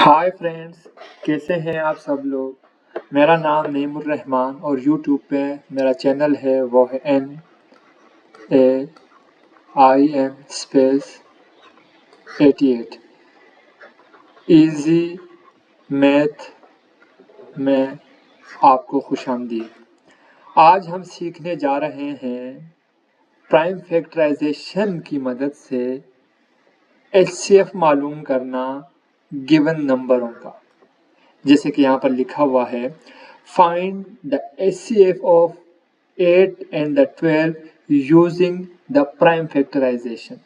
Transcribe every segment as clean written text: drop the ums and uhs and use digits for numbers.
Hi friends, कैसे हैं आप सब लोग। मेरा नाम नईमुर रहमान और यूट्यूब पे मेरा चैनल है वो है NAIM88 इजी मैथ में आपको खुशामदीद। आज हम सीखने जा रहे हैं प्राइम फैक्टराइजेशन की मदद से HCF मालूम करना गिवन नंबरों का। जैसे कि यहाँ पर लिखा हुआ है find the HCF of 8 and the 12 using the prime factorisation.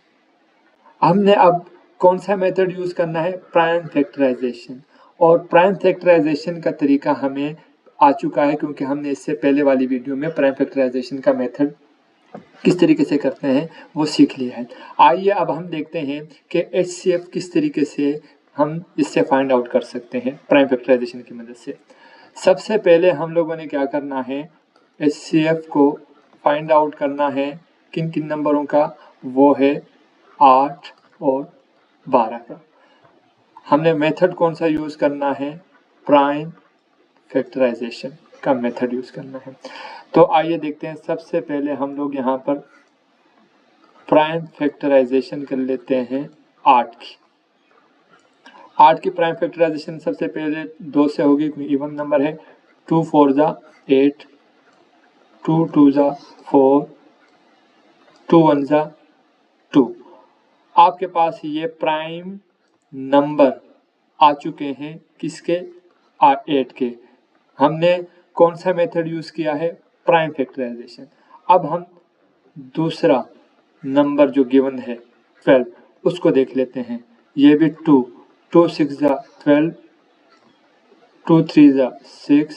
हमने अब कौन सा मेथड यूज करना है? Prime factorisation. और प्राइम फैक्टराइजेशन का तरीका हमें आ चुका है क्योंकि हमने इससे पहले वाली वीडियो में प्राइम फैक्टराइजेशन का मेथड किस तरीके से करते हैं वो सीख लिया है। आइए अब हम देखते हैं कि HCF किस तरीके से हम इससे फाइंड आउट कर सकते हैं प्राइम फैक्टराइजेशन की मदद से। सबसे पहले हम लोगों ने क्या करना है, HCF को फाइंड आउट करना है किन किन नंबरों का, वो है 8 और 12 का। हमने मेथड कौन सा यूज करना है? प्राइम फैक्टराइजेशन का मेथड यूज करना है। तो आइए देखते हैं। सबसे पहले हम लोग यहाँ पर प्राइम फैक्टराइजेशन कर लेते हैं 8 की। 8 की प्राइम फैक्टराइजेशन सबसे पहले 2 से होगी क्योंकि इवन नंबर है। 2 4 जा 8, 2 2 जा 4, 2 1 जा 2। आपके पास ये प्राइम नंबर आ चुके हैं किसके? 8 के। हमने कौन सा मेथड यूज किया है? Prime factorisation. अब हम दूसरा नंबर जो गिवन है 12 उसको देख लेते हैं। ये भी 2 2 6 जा 12, 2 3 जा 6,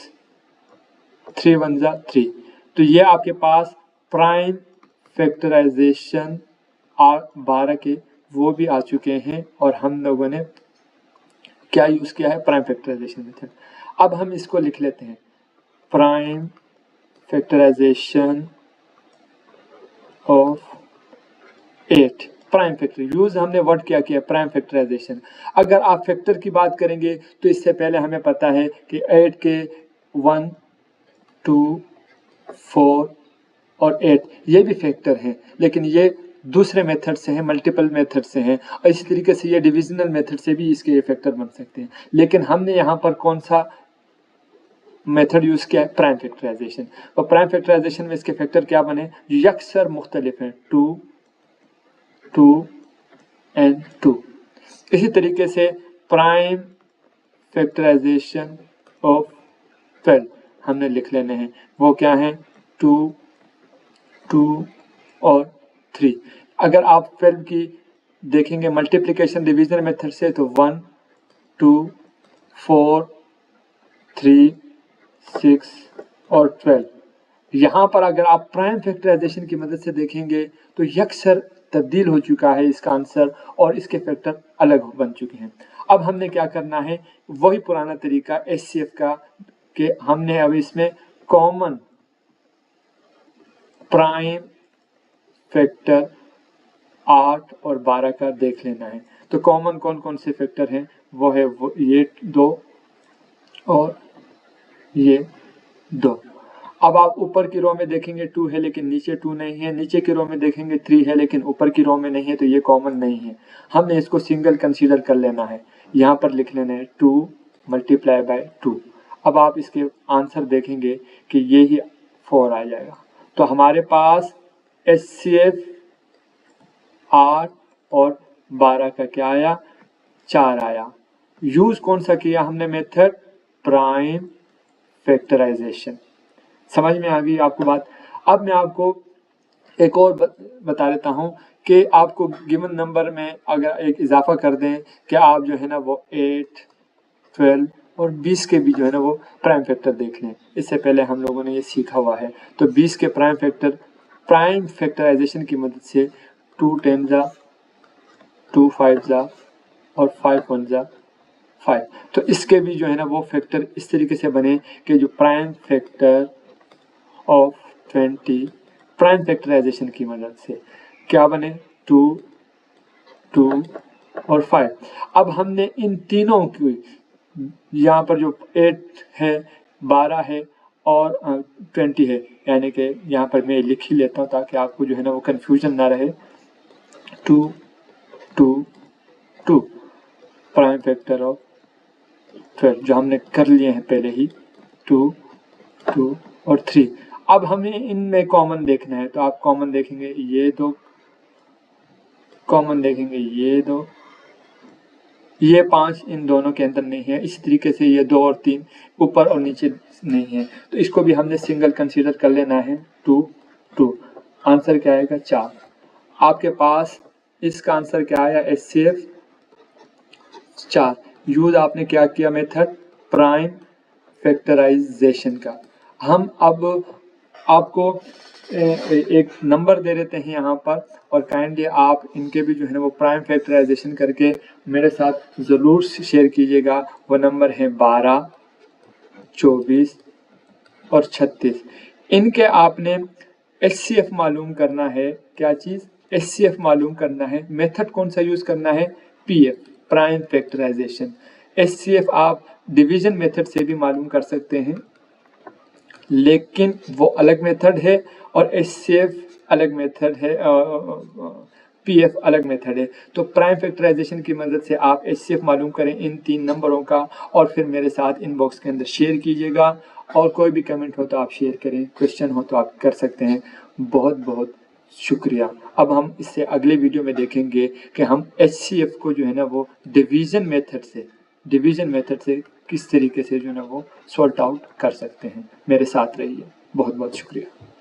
3 1 जा 3। तो ये आपके पास प्राइम फैक्टराइजेशन 12 के वो भी आ चुके हैं और हम लोगों ने क्या यूज किया है? Prime factorisation method. अब हम इसको लिख लेते हैं prime factorisation of 8। Prime factor use हमने वर्ड क्या किया? Prime factorisation. अगर आप फैक्टर की बात करेंगे तो इससे पहले हमें पता है कि 8 के 1 2 4 और 8 ये भी फैक्टर हैं, लेकिन ये दूसरे मेथड से हैं, मल्टीपल मेथड से हैं। और इसी तरीके से ये डिविजनल मेथड से भी इसके फैक्टर बन सकते हैं। लेकिन हमने यहाँ पर कौन सा मेथड यूज किया है? Prime factorisation. और प्राइम फैक्टराइजेशन में इसके फैक्टर क्या बने? यकसर मुख्तलिफ हैं, 2 2 एंड 2। इसी तरीके से प्राइम फैक्टराइजेशन ऑफ 12 हमने लिख लेने हैं। वो क्या है? 2 2 और 3। अगर आप 12 की देखेंगे मल्टीप्लिकेशन डिवीजन मेथड से तो 1 2 4 3 6 और 12। यहाँ पर अगर आप प्राइम फैक्टराइजेशन की मदद से देखेंगे तो यकसर तब्दील हो चुका है इसका आंसर और इसके फैक्टर अलग बन चुके हैं। अब हमने क्या करना है? वही पुराना तरीका HCF का कि हमने अब इसमें कॉमन प्राइम फैक्टर 8 और 12 का देख लेना है। तो कॉमन कौन कौन से फैक्टर हैं? वो है ये 2 और ये 2। अब आप ऊपर की रो में देखेंगे 2 है लेकिन नीचे 2 नहीं है, नीचे की रो में देखेंगे 3 है लेकिन ऊपर की रो में नहीं है, तो ये कॉमन नहीं है। हमने इसको सिंगल कंसीडर कर लेना है। यहाँ पर लिख लेना है 2 मल्टीप्लाई बाय 2। अब आप इसके आंसर देखेंगे कि ये ही 4 आ जाएगा। तो हमारे पास HCF 8 और 12 का क्या आया? 4 आया। यूज कौन सा किया हमने मेथड? Prime factorisation. समझ में आ गई आपको बात? अब मैं आपको एक और बता देता हूं कि आपको गिवन नंबर में अगर एक इजाफा कर दें कि आप जो है ना वो 8 12 और 20 के भी जो है ना वो प्राइम फैक्टर देख लें। इससे पहले हम लोगों ने ये सीखा हुआ है। तो 20 के प्राइम फैक्टराइजेशन की मदद से 2 10 जा 2 5 जा और 5 1 जा 5। तो इसके भी जो है ना वो फैक्टर इस तरीके से बने कि जो prime factor of 20 prime factorisation की मदद से क्या बने? 2 2 और 5। अब हमने इन तीनों की, यहाँ पर जो 8 है, 12 है और 20 है, यानी कि यहाँ पर मैं लिख ही लेता हूँ ताकि आपको जो है ना वो कन्फ्यूजन ना रहे। 2 2 2 प्राइम फैक्टर ऑफ 12 जो हमने कर लिए हैं पहले ही, 2 2 और 3। अब हमें इनमें कॉमन देखना है, तो आप कॉमन देखेंगे ये दो, कॉमन देखेंगे ये दो, ये 5 इन दोनों के अंदर नहीं है। इसी तरीके से ये 2 और 3 ऊपर और नीचे नहीं है, तो इसको भी हमने सिंगल कंसीडर कर लेना है। 2 2 आंसर क्या आएगा? 4। आपके पास इसका आंसर क्या आया? HCF 4। यूज आपने क्या किया? मेथड प्राइम फैक्टराइजेशन का। हम अब आपको एक नंबर दे देते हैं यहाँ पर, और काइंडली आप इनके भी जो है ना वो प्राइम फैक्टराइजेशन करके मेरे साथ ज़रूर शेयर कीजिएगा। वो नंबर है 12, 24 और 36। इनके आपने HCF मालूम करना है। क्या चीज़? HCF मालूम करना है। मेथड कौन सा यूज़ करना है? PF, prime factorisation. HCF आप डिवीजन मेथड से भी मालूम कर सकते हैं, लेकिन वो अलग मेथड है, और HCF अलग मेथड है, PF अलग मेथड है। तो प्राइम फैक्टराइजेशन की मदद से आप HCF मालूम करें इन 3 नंबरों का, और फिर मेरे साथ इनबॉक्स के अंदर शेयर कीजिएगा। और कोई भी कमेंट हो तो आप शेयर करें, क्वेश्चन हो तो आप कर सकते हैं। बहुत बहुत शुक्रिया। अब हम इससे अगले वीडियो में देखेंगे कि हम HCF को जो है ना वो डिवीजन मेथड से किस तरीके से जो है ना वो सॉर्ट आउट कर सकते हैं। मेरे साथ रहिए। बहुत बहुत शुक्रिया।